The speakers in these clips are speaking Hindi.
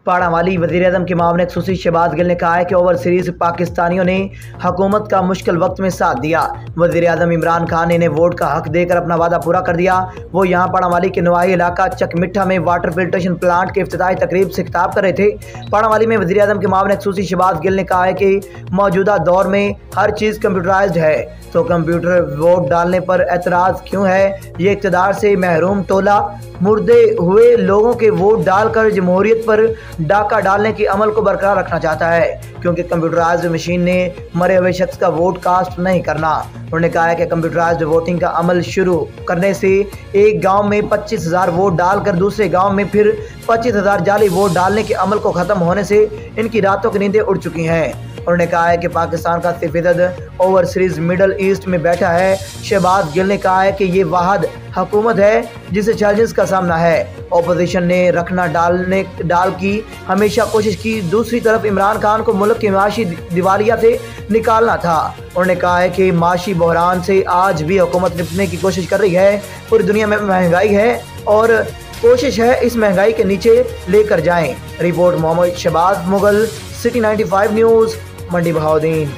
पाड़ावाली वज़ीर-ए-आज़म के मामले खसूसी शहबाज गिल ने कहा है कि ओवरसीज पाकिस्तानियों ने हुकूमत का मुश्किल वक्त में साथ दिया। वज़ीर-ए-आज़म इमरान खान ने इन्हें वोट का हक देकर अपना वादा पूरा कर दिया। वो यहाँ पाड़ावाली के नवाही इलाका चकमिट्ठा में वाटर फिल्ट्रेशन प्लांट के इफ्तिताही तकरीब से खिताब कर रहे थे। पाड़ावाली में वज़ीर-ए-आज़म के मामले खसूसी शहबाज गिल ने कहा है कि मौजूदा दौर में हर चीज़ कंप्यूटराइज्ड है, तो कंप्यूटर वोट डालने पर एतराज़ क्यों है। ये इक़्तिदार से महरूम टोला मुर्दे हुए लोगों के वोट डालकर जमहूरियत पर डाका डालने के अमल को बरकरार रखना चाहता है, क्योंकि कंप्यूटराइज्ड मशीन ने मरे हुए शख्स का वोट कास्ट नहीं करना। उन्होंने कहा है कि कंप्यूटराइज्ड वोटिंग का अमल शुरू करने से एक गांव में 25,000 वोट डालकर दूसरे गांव में फिर 25,000 जाली वोट डालने के अमल को ख़त्म होने से इनकी रातों की नींदें उड़ चुकी हैं। उन्होंने कहा है कि पाकिस्तान का 80% ओवरसीज मिडल ईस्ट में बैठा है। शहबाज गिल ने कहा है कि ये वाहद हुकूमत है जिसे चैलेंजेस का सामना है। अपोजिशन ने रखना डाल की हमेशा कोशिश की, दूसरी तरफ इमरान खान को मुल्क की माशी दिवालिया से निकालना था। उन्होंने कहा है कि माशी बहरान से आज भी हुकूमत निपटने की कोशिश कर रही है। पूरी दुनिया में महंगाई है और कोशिश है इस महंगाई के नीचे लेकर जाएं। Report Mohammad Shahbaz Mughal, city 95 news, Mandi Bahauddin.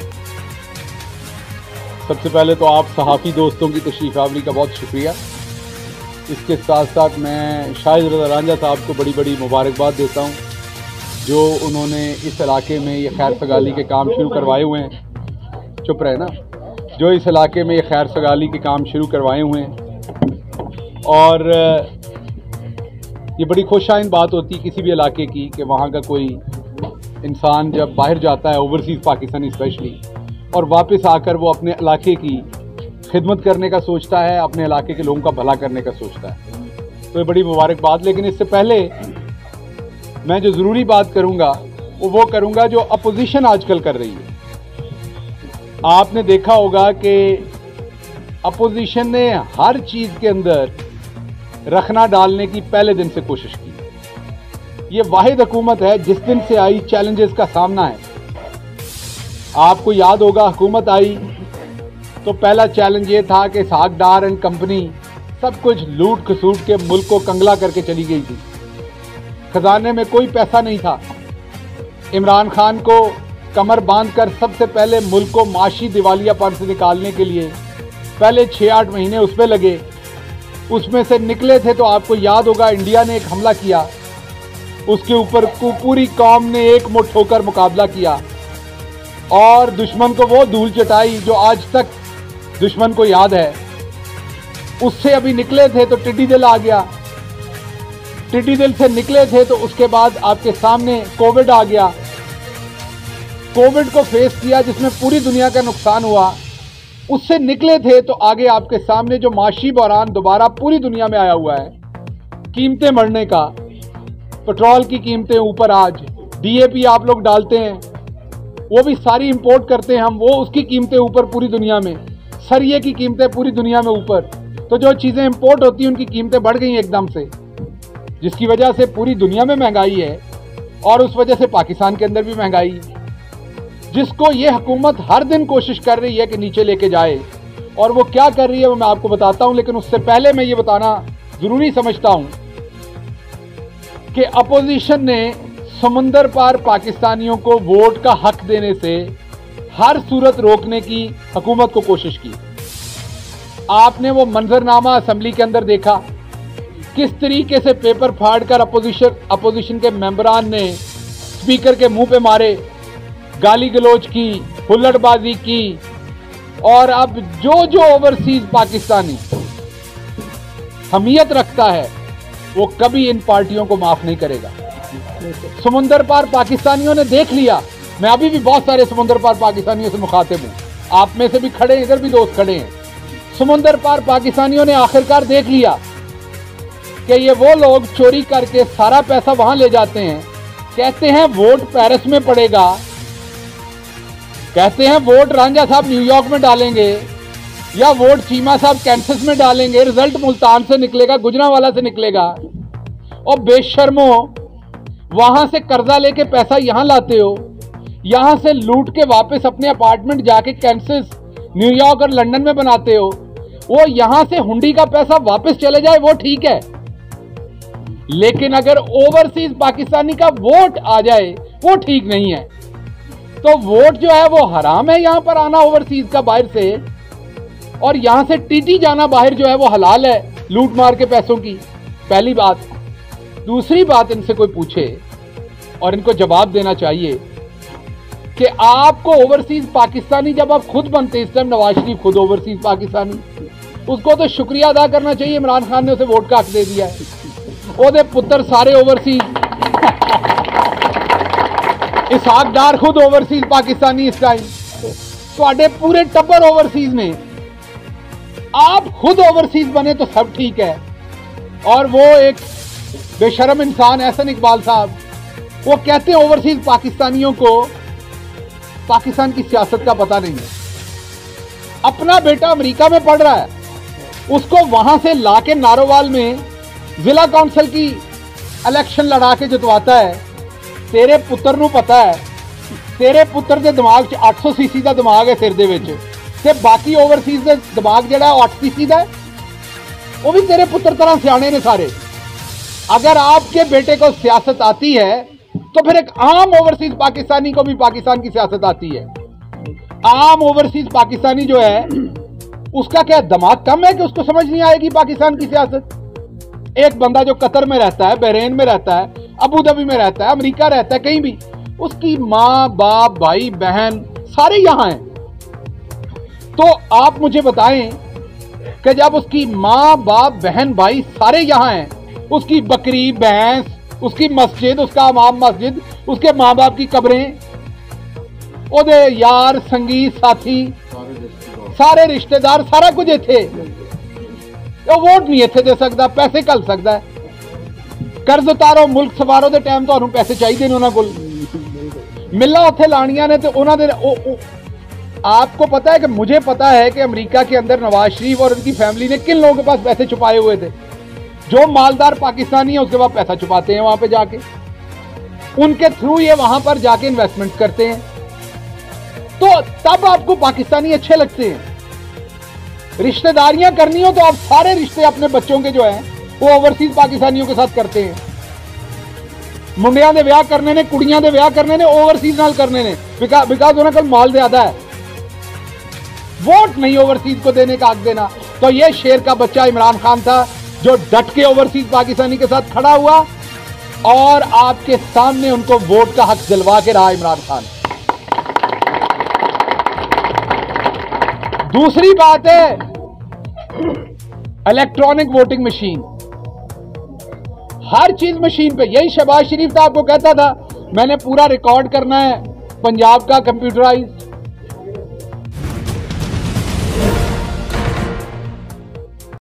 सबसे पहले तो आप सहाफ़ी दोस्तों की तशरीफ़ आवरी का बहुत शुक्रिया। इसके साथ साथ मैं शाहिद रज़ा रांझा साहब को बड़ी बड़ी मुबारकबाद देता हूँ जो उन्होंने इस इलाके में ये खैर सगाली के काम शुरू करवाए हुए हैं। चुप रहे ना। जो इस इलाके में ये खैर सगाली के काम शुरू करवाए हुए हैं, और ये बड़ी खुशाइन बात होती है किसी भी इलाके की कि वहाँ का कोई इंसान जब बाहर जाता है, ओवरसीज़ पाकिस्तानी स्पेशली, और वापस आकर वो अपने इलाके की खिदमत करने का सोचता है, अपने इलाके के लोगों का भला करने का सोचता है, तो ये बड़ी मुबारकबाद। लेकिन इससे पहले मैं जो ज़रूरी बात करूँगा वो करूँगा जो अपोजिशन आजकल कर रही है। आपने देखा होगा कि अपोजिशन ने हर चीज़ के अंदर रखना डालने की पहले दिन से कोशिश की। ये वाहिद हुकूमत है जिस दिन से आई चैलेंजेस का सामना है। आपको याद होगा हुकूमत आई तो पहला चैलेंज ये था कि इसहाक डार एंड कंपनी सब कुछ लूट खसूट के मुल्क को कंगला करके चली गई थी। खजाने में कोई पैसा नहीं था। इमरान खान को कमर बांधकर सबसे पहले मुल्क को माशी दिवालियापन से निकालने के लिए पहले 6-8 महीने उसमें लगे। उसमें से निकले थे तो आपको याद होगा इंडिया ने एक हमला किया, उसके ऊपर पूरी कौम ने एक मुट्ठ होकर मुकाबला किया और दुश्मन को वो धूल चटाई जो आज तक दुश्मन को याद है। उससे अभी निकले थे तो टिड्डी दिल आ गया। टिड्डी दिल से निकले थे तो उसके बाद आपके सामने कोविड आ गया। कोविड को फेस किया जिसमें पूरी दुनिया का नुकसान हुआ। उससे निकले थे तो आगे आपके सामने जो माशी बहरान दोबारा पूरी दुनिया में आया हुआ है, कीमतें बढ़ने का, पेट्रोल की कीमतें ऊपर, आज डीएपी आप लोग डालते हैं वो भी सारी इंपोर्ट करते हैं हम, वो उसकी कीमतें ऊपर पूरी दुनिया में, सरिये की कीमतें पूरी दुनिया में ऊपर। तो जो चीज़ें इंपोर्ट होती हैं उनकी कीमतें बढ़ गई एकदम से, जिसकी वजह से पूरी दुनिया में महंगाई है और उस वजह से पाकिस्तान के अंदर भी महंगाई, जिसको ये हुकूमत हर दिन कोशिश कर रही है कि नीचे लेके जाए। और वो क्या कर रही है वो मैं आपको बताता हूँ, लेकिन उससे पहले मैं ये बताना ज़रूरी समझता हूँ कि अपोजिशन ने समंदर पार पाकिस्तानियों को वोट का हक देने से हर सूरत रोकने की हुकूमत को कोशिश की। आपने वो मंजरनामा असेंबली के अंदर देखा किस तरीके से पेपर फाड़कर अपोजिशन के मेंबरान ने स्पीकर के मुंह पे मारे, गाली गलोच की, हुल्लड़बाजी की। और अब जो ओवरसीज पाकिस्तानी हमीयत रखता है वो कभी इन पार्टियों को माफ नहीं करेगा। समुंदर पार पाकिस्तानियों ने देख लिया, मैं अभी भी बहुत सारे समुंदर पार पाकिस्तानियों से मुखातिब हूँ, आप में से भी खड़े हैं, इधर भी दोस्त खड़े हैं। समुंदर पार पाकिस्तानियों ने आखिरकार देख लिया कि ये वो लोग चोरी करके सारा पैसा वहां ले जाते हैं, कहते हैं वोट पेरिस में पड़ेगा, कहते हैं वोट रांझा साहब न्यूयॉर्क में डालेंगे या वोट चीमा साहब कैंसस में डालेंगे, रिजल्ट मुल्तान से निकलेगा, गुजरांवाला से निकलेगा। और बेशर्मो वहां से कर्जा लेके पैसा यहां लाते हो, यहां से लूट के वापस अपने अपार्टमेंट जाके कैंसस, न्यूयॉर्क और लंदन में बनाते हो। वो यहां से हुंडी का पैसा वापस चले जाए वो ठीक है, लेकिन अगर ओवरसीज पाकिस्तानी का वोट आ जाए वो ठीक नहीं है। तो वोट जो है वो हराम है, यहां पर आना ओवरसीज का बाहर से, और यहां से टीटी जाना बाहर जो है वो हलाल है लूट मार के पैसों की। पहली बात। दूसरी बात, इनसे कोई पूछे और इनको जवाब देना चाहिए कि आपको ओवरसीज पाकिस्तानी जब आप खुद बनते, इस टाइम नवाज शरीफ खुद ओवरसीज पाकिस्तानी, उसको तो शुक्रिया अदा करना चाहिए इमरान खान ने उसे वोट का हक दे दिया है। ओदे पुत्र सारे ओवरसीज, इसहाक डार खुद ओवरसीज पाकिस्तानी इस टाइम, तो पूरे टब्बर ओवरसीज में, आप खुद ओवरसीज बने तो सब ठीक है। और वो एक बेशरम इंसान एहसन इकबाल साहब, वो कहते हैं ओवरसीज पाकिस्तानियों को पाकिस्तान की सियासत का पता नहीं है। अपना बेटा अमेरिका में पढ़ रहा है, उसको वहां से लाके नारोवाल में जिला काउंसिल की इलेक्शन लड़ा के जितवाता है। तेरे पुत्र नूं पता है, तेरे पुत्र के दिमाग च 800 सीसी का दिमाग है सिर दे विच, ते बाकी ओवरसीज दे दिमाग जिहड़ा 8 सीसी का है, वो भी तेरे पुत्र तरह सियाने ने सारे। अगर आपके बेटे को सियासत आती है तो फिर एक आम ओवरसीज पाकिस्तानी को भी पाकिस्तान की सियासत आती है। आम ओवरसीज पाकिस्तानी जो है उसका क्या दिमाग कम है कि उसको समझ नहीं आएगी पाकिस्तान की सियासत? एक बंदा जो कतर में रहता है, बहरीन में रहता है, अबू धाबी में रहता है, अमेरिका रहता है, कहीं भी, उसकी माँ बाप भाई बहन सारे यहां हैं। तो आप मुझे बताएं कि जब उसकी माँ बाप बहन भाई सारे यहां हैं, उसकी बकरी भैंस, उसकी मस्जिद, उसका इमाम मस्जिद, उसके माँ बाप की कब्रें, ओदे यार संगी साथी सारे रिश्तेदार सारा कुछ इत्थे, वो वोट नहीं इत्थे दे सकता, पैसे घल सकता है। कर्ज उतारो मुल्क सवारो दे टाइम तुहानू पैसे चाहिए ने, उन्होंने कोल मिला उत्थे लानियां ने, तो उन्होंने आपको पता है कि मुझे पता है कि अमेरिका के अंदर नवाज शरीफ और उनकी फैमिली ने किन लोगों के पास पैसे छुपाए हुए थे। जो मालदार पाकिस्तानी है उसके पास पैसा छुपाते हैं वहां पे जाके, उनके थ्रू ये वहां पर जाके इन्वेस्टमेंट करते हैं। तो तब आपको पाकिस्तानी अच्छे लगते हैं। रिश्तेदारियां करनी हो तो आप सारे रिश्ते अपने बच्चों के जो हैं वो ओवरसीज पाकिस्तानियों के साथ करते हैं। मुंडियां दे ब्याह करने ने, कुड़ियां दे ब्याह करने ने ओवरसीज नाल करने ने, बिकॉज उन्होंने कल माल ज्यादा है। वोट नहीं ओवरसीज को देने का हक देना। तो ये शेर का बच्चा इमरान खान था जो डट के ओवरसीज पाकिस्तानी के साथ खड़ा हुआ और आपके सामने उनको वोट का हक दिलवा के रहा इमरान खान। दूसरी बात है इलेक्ट्रॉनिक वोटिंग मशीन, हर चीज मशीन पे। यही शहबाज शरीफ था, आपको कहता था मैंने पूरा रिकॉर्ड करना है पंजाब का कंप्यूटराइज,